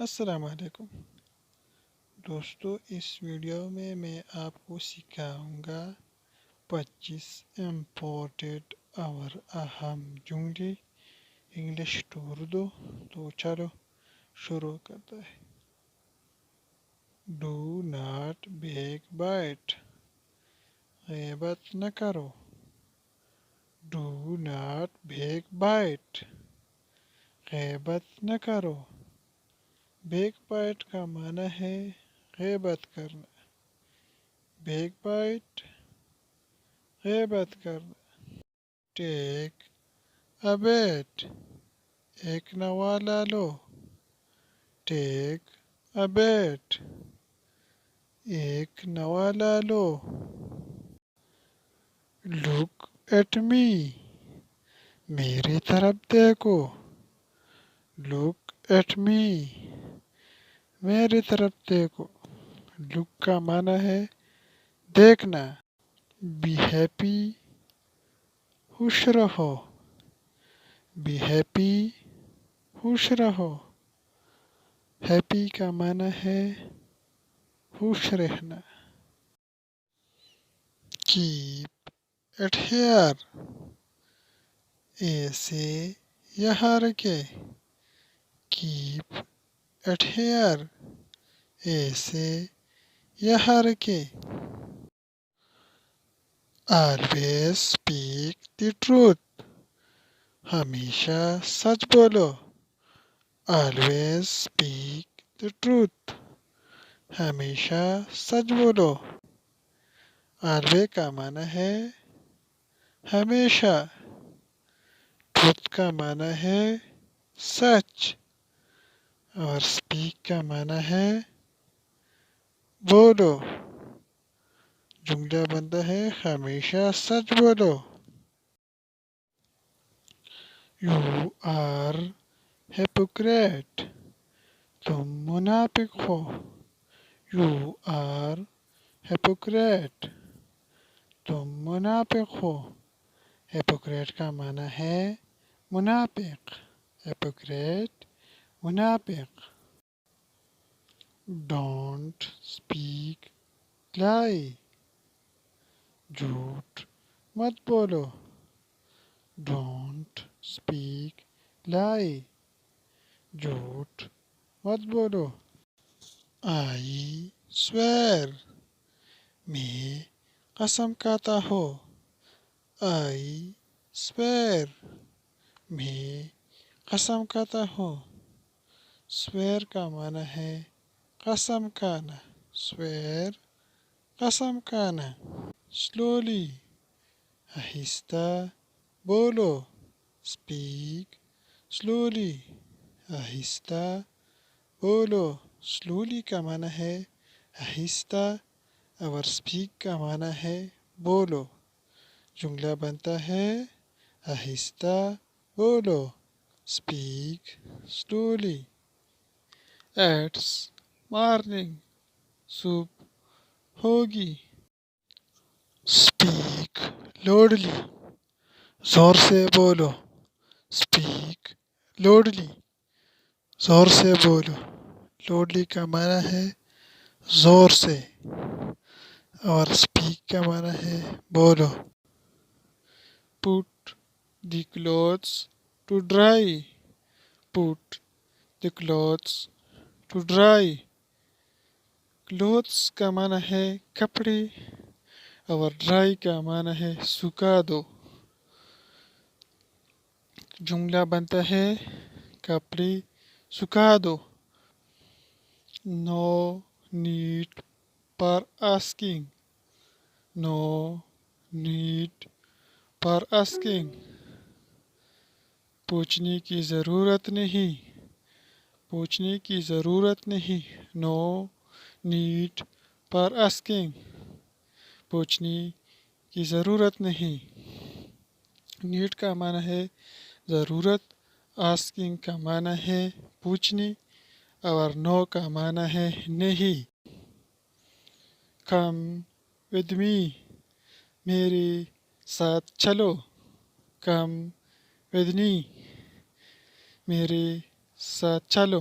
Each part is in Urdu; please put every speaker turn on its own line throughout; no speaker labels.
السلام علیکم دوستو، اس ویڈیو میں آپ کو سکھاؤں گا 25 امپورٹنٹ اور اہم جملے انگلش ٹو اردو۔ تو چلو شروع کرتے ہیں۔ ڈو ناٹ بیک بائٹ، غیبت نہ کرو۔ ڈو ناٹ بیک بائٹ، غیبت نہ کرو۔ بیک بائٹ کا معنی ہے غیبت کرنا۔ بیک بائٹ، غیبت کرنا۔ ٹیک اے بیٹ، ایک نوالا لو۔ ٹیک اے بیٹ، ایک نوالا لو۔ لک ایٹ می، میری طرف دیکھو۔ لک ایٹ می، میری طرف دیکھو۔ لک کا معنی ہے دیکھنا۔ بی ہیپی، خوش رہو۔ بی ہیپی، خوش رہو۔ ہیپی کا معنی ہے خوش رہنا۔ کیپ اٹ ہیئر، ایسے یہاں رکھے۔ کیپ اٹ ہیئر، ایسے یہاں رکھے۔ آلویز اسپیک دی ٹروتھ، ہمیشہ سچ بولو۔ آلویز اسپیک دی ٹروتھ، ہمیشہ سچ بولو۔ آلوے کا معنی ہے ہمیشہ۔ ٹروتھ کا معنی ہے سچ، اور اسپیک کا معنی ہے بولو۔ جملہ بنتا ہے ہمیشہ سچ بولو۔ یو آر ہیپوکریٹ، تم منافق ہو۔ یو آر ہیپوکریٹ، تم منافق ہو۔ ہیپوکریٹ کا معنی ہے منافق۔ ہیپوکریٹ، منافق۔ ڈونٹ اسپیک لائی، جھوٹ مت بولو۔ ڈونٹ اسپیک لائی، جھوٹ مت بولو۔ آئی سویئر، میں قسم کھاتا ہوں۔ آئی سویئر، میں قسم کھاتا ہوں۔ سویئر کا معنی ہے قسم کھانا۔ سویئر، قسم کھانا۔ سلولی، آہستہ بولو۔ اسپیک سلولی، آہستہ بولو۔ سلولی کا معنی ہے آہستہ، اور اسپیک کا معنی ہے بولو۔ جملہ بنتا ہے آہستہ بولو، اسپیک سلولی۔ ایٹس مارننگ، صبح ہوگی۔ اسپیک لاؤڈلی، زور سے بولو۔ اسپیک لاؤڈلی، زور سے بولو۔ لاؤڈلی کا معنی ہے زور سے، اور اسپیک کا معنی ہے بولو۔ Put the clothes to dry, put the clothes to dry. Clothes کا معنی ہے کپڑے، اور ڈرائی کا معنی ہے سکھا دو۔ جملہ بنتا ہے کپڑے سکھا دو۔ No need for asking, no need for asking, پوچھنے کی ضرورت نہیں۔ پوچھنے کی ضرورت نہیں۔ نو نیڈ فار آسکنگ، پوچھنے کی ضرورت نہیں۔ نیڈ کا معنی ہے ضرورت، آسکنگ کا معنی ہے پوچھنے، اور نو کا معنی ہے نہیں۔ کم ود می، میرے ساتھ چلو۔ کم ود می، میرے ساتھ چلو۔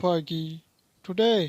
foggy today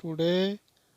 today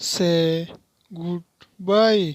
say goodbye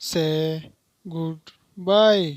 say goodbye